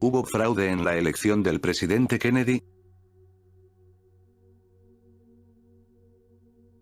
¿Hubo fraude en la elección del presidente Kennedy?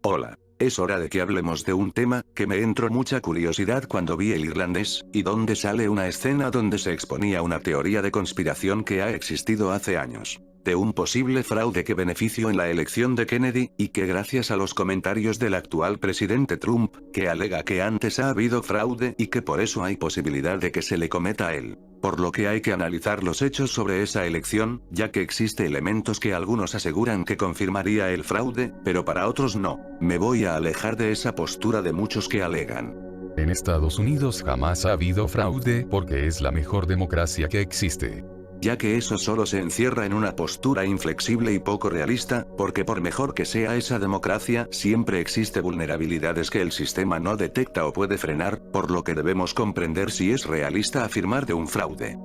Hola. Es hora de que hablemos de un tema que me entró mucha curiosidad cuando vi El Irlandés, y donde sale una escena donde se exponía una teoría de conspiración que ha existido hace años. De un posible fraude que benefició en la elección de Kennedy, y que gracias a los comentarios del actual presidente Trump, que alega que antes ha habido fraude y que por eso hay posibilidad de que se le cometa a él. Por lo que hay que analizar los hechos sobre esa elección, ya que existe elementos que algunos aseguran que confirmaría el fraude, pero para otros no. Me voy a alejar de esa postura de muchos que alegan. En Estados Unidos jamás ha habido fraude porque es la mejor democracia que existe. Ya que eso solo se encierra en una postura inflexible y poco realista, porque por mejor que sea esa democracia, siempre existe vulnerabilidades que el sistema no detecta o puede frenar, por lo que debemos comprender si es realista afirmar de un fraude.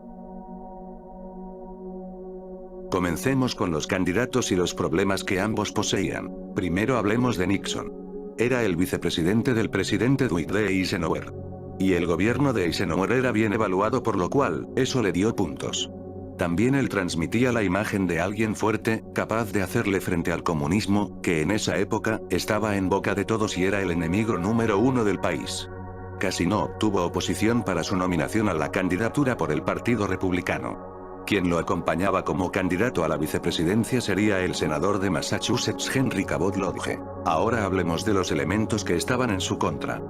Comencemos con los candidatos y los problemas que ambos poseían. Primero hablemos de Nixon. Era el vicepresidente del presidente Dwight D. Eisenhower. Y el gobierno de Eisenhower era bien evaluado, por lo cual, eso le dio puntos. También él transmitía la imagen de alguien fuerte, capaz de hacerle frente al comunismo, que en esa época, estaba en boca de todos y era el enemigo número uno del país. Casi no obtuvo oposición para su nominación a la candidatura por el Partido Republicano. Quien lo acompañaba como candidato a la vicepresidencia sería el senador de Massachusetts Henry Cabot Lodge. Ahora hablemos de los elementos que estaban en su contra.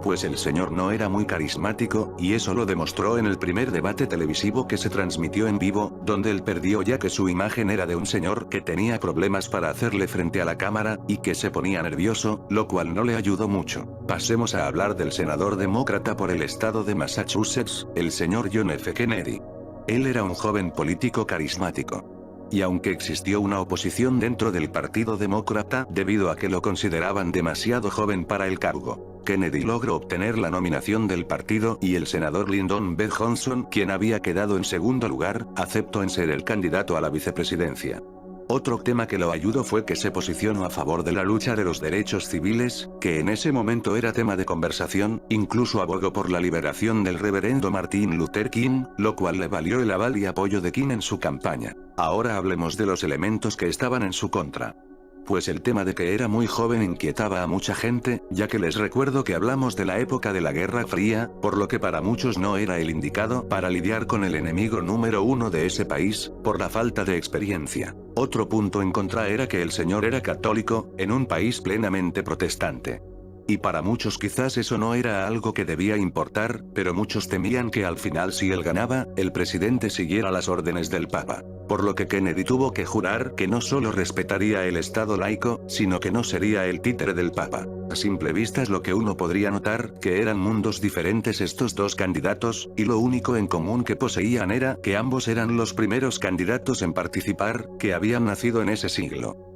Pues el señor no era muy carismático, y eso lo demostró en el primer debate televisivo que se transmitió en vivo, donde él perdió ya que su imagen era de un señor que tenía problemas para hacerle frente a la cámara, y que se ponía nervioso, lo cual no le ayudó mucho. Pasemos a hablar del senador demócrata por el estado de Massachusetts, el señor John F. Kennedy. Él era un joven político carismático. Y aunque existió una oposición dentro del Partido Demócrata debido a que lo consideraban demasiado joven para el cargo, Kennedy logró obtener la nominación del partido y el senador Lyndon B. Johnson, quien había quedado en segundo lugar, aceptó en ser el candidato a la vicepresidencia. Otro tema que lo ayudó fue que se posicionó a favor de la lucha de los derechos civiles, que en ese momento era tema de conversación, incluso abogó por la liberación del reverendo Martin Luther King, lo cual le valió el aval y apoyo de King en su campaña. Ahora hablemos de los elementos que estaban en su contra. Pues el tema de que era muy joven inquietaba a mucha gente, ya que les recuerdo que hablamos de la época de la Guerra Fría, por lo que para muchos no era el indicado para lidiar con el enemigo número uno de ese país, por la falta de experiencia. Otro punto en contra era que el señor era católico, en un país plenamente protestante. Y para muchos quizás eso no era algo que debía importar, pero muchos temían que al final si él ganaba, el presidente siguiera las órdenes del Papa. Por lo que Kennedy tuvo que jurar que no solo respetaría el Estado laico, sino que no sería el títere del Papa. A simple vista es lo que uno podría notar, que eran mundos diferentes estos dos candidatos, y lo único en común que poseían era que ambos eran los primeros candidatos en participar, que habían nacido en ese siglo.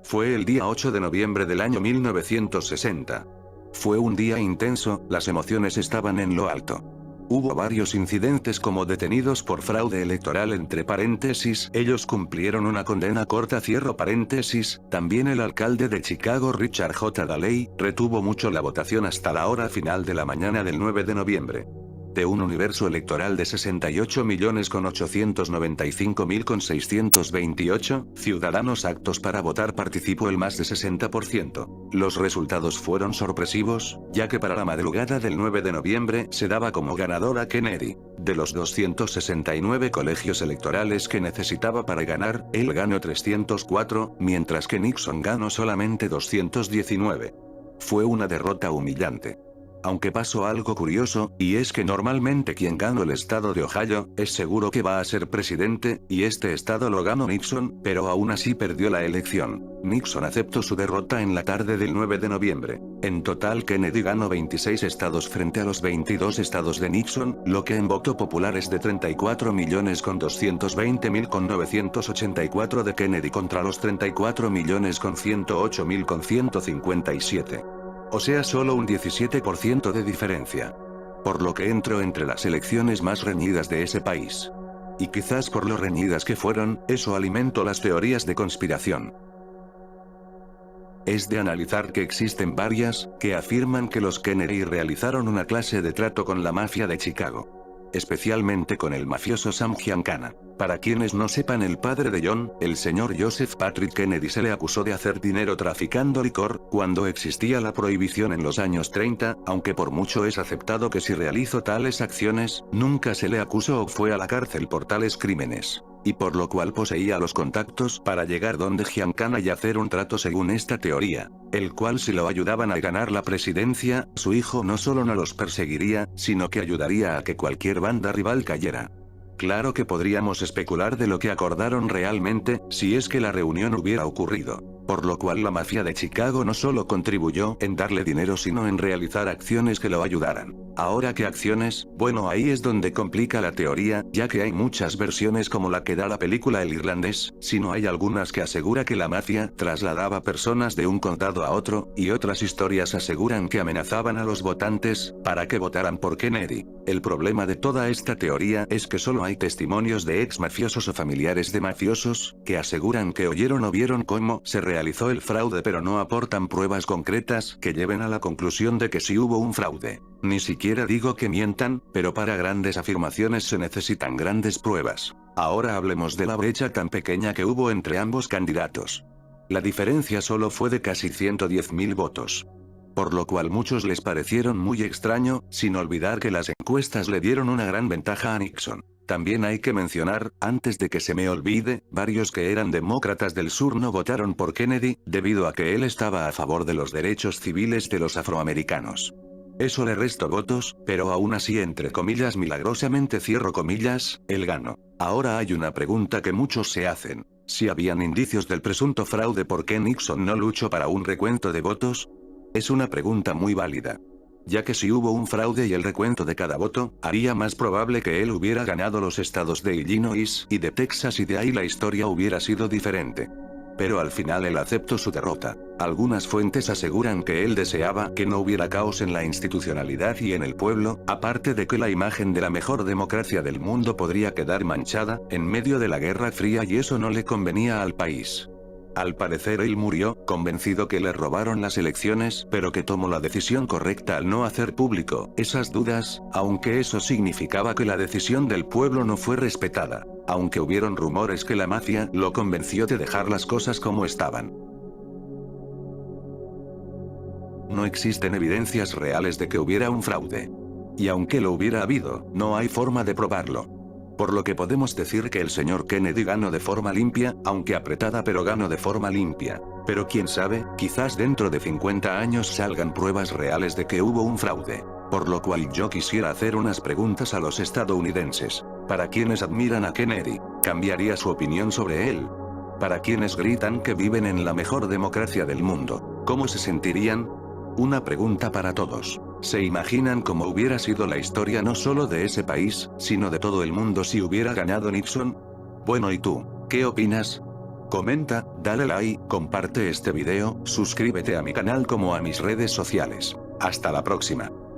Fue el día 8 de noviembre del año 1960. Fue un día intenso, las emociones estaban en lo alto. Hubo varios incidentes como detenidos por fraude electoral entre paréntesis, ellos cumplieron una condena corta cierro paréntesis, también el alcalde de Chicago Richard J. Daley, retuvo mucho la votación hasta la hora final de la mañana del 9 de noviembre. De un universo electoral de 68.895.628 ciudadanos aptos para votar participó el más de 60%. Los resultados fueron sorpresivos, ya que para la madrugada del 9 de noviembre se daba como ganador a Kennedy. De los 269 colegios electorales que necesitaba para ganar, él ganó 304, mientras que Nixon ganó solamente 219. Fue una derrota humillante. Aunque pasó algo curioso, y es que normalmente quien ganó el estado de Ohio, es seguro que va a ser presidente, y este estado lo ganó Nixon, pero aún así perdió la elección. Nixon aceptó su derrota en la tarde del 9 de noviembre. En total Kennedy ganó 26 estados frente a los 22 estados de Nixon, lo que en voto popular es de 34.220.984 de Kennedy contra los 34.108.157. O sea solo un 17% de diferencia. Por lo que entró entre las elecciones más reñidas de ese país. Y quizás por lo reñidas que fueron, eso alimentó las teorías de conspiración. es de analizar que existen varias, que afirman que los Kennedy realizaron una clase de trato con la mafia de Chicago. Especialmente con el mafioso Sam Giancana. Para quienes no sepan, el padre de John, el señor Joseph Patrick Kennedy, se le acusó de hacer dinero traficando licor, cuando existía la prohibición en los años 30, aunque por mucho es aceptado que si realizó tales acciones, nunca se le acusó o fue a la cárcel por tales crímenes. Y por lo cual poseía los contactos para llegar donde Giancana y hacer un trato según esta teoría, el cual si lo ayudaban a ganar la presidencia, su hijo no solo no los perseguiría, sino que ayudaría a que cualquier banda rival cayera. Claro que podríamos especular de lo que acordaron realmente, si es que la reunión hubiera ocurrido. Por lo cual la mafia de Chicago no solo contribuyó en darle dinero sino en realizar acciones que lo ayudaran. Ahora, ¿qué acciones? Bueno, ahí es donde complica la teoría, ya que hay muchas versiones como la que da la película El Irlandés, sino hay algunas que asegura que la mafia trasladaba personas de un condado a otro, y otras historias aseguran que amenazaban a los votantes, para que votaran por Kennedy. El problema de toda esta teoría es que solo hay testimonios de ex mafiosos o familiares de mafiosos, que aseguran que oyeron o vieron cómo se realizó el fraude, pero no aportan pruebas concretas que lleven a la conclusión de que sí hubo un fraude. Ni siquiera digo que mientan, pero para grandes afirmaciones se necesitan grandes pruebas. Ahora hablemos de la brecha tan pequeña que hubo entre ambos candidatos. La diferencia solo fue de casi 110.000 votos. Por lo cual muchos les parecieron muy extraño, sin olvidar que las encuestas le dieron una gran ventaja a Nixon. También hay que mencionar, antes de que se me olvide, varios que eran demócratas del sur no votaron por Kennedy, debido a que él estaba a favor de los derechos civiles de los afroamericanos. Eso le restó votos, pero aún así, entre comillas, milagrosamente cierro comillas, él ganó. Ahora hay una pregunta que muchos se hacen. Si habían indicios del presunto fraude, ¿por qué Nixon no luchó para un recuento de votos? Es una pregunta muy válida. Ya que si hubo un fraude y el recuento de cada voto, haría más probable que él hubiera ganado los estados de Illinois y de Texas, y de ahí la historia hubiera sido diferente. Pero al final él aceptó su derrota. Algunas fuentes aseguran que él deseaba que no hubiera caos en la institucionalidad y en el pueblo, aparte de que la imagen de la mejor democracia del mundo podría quedar manchada, en medio de la Guerra Fría, y eso no le convenía al país. Al parecer él murió, convencido que le robaron las elecciones, pero que tomó la decisión correcta al no hacer público esas dudas, aunque eso significaba que la decisión del pueblo no fue respetada. Aunque hubieron rumores que la mafia lo convenció de dejar las cosas como estaban. No existen evidencias reales de que hubiera un fraude. Y aunque lo hubiera habido, no hay forma de probarlo. Por lo que podemos decir que el señor Kennedy ganó de forma limpia, aunque apretada, pero ganó de forma limpia. Pero quién sabe, quizás dentro de 50 años salgan pruebas reales de que hubo un fraude. Por lo cual yo quisiera hacer unas preguntas a los estadounidenses. Para quienes admiran a Kennedy, ¿cambiaría su opinión sobre él? Para quienes gritan que viven en la mejor democracia del mundo, ¿cómo se sentirían? Una pregunta para todos. ¿Se imaginan cómo hubiera sido la historia no solo de ese país, sino de todo el mundo si hubiera ganado Nixon? Bueno, ¿y tú? ¿Qué opinas? Comenta, dale like, comparte este video, suscríbete a mi canal como a mis redes sociales. Hasta la próxima.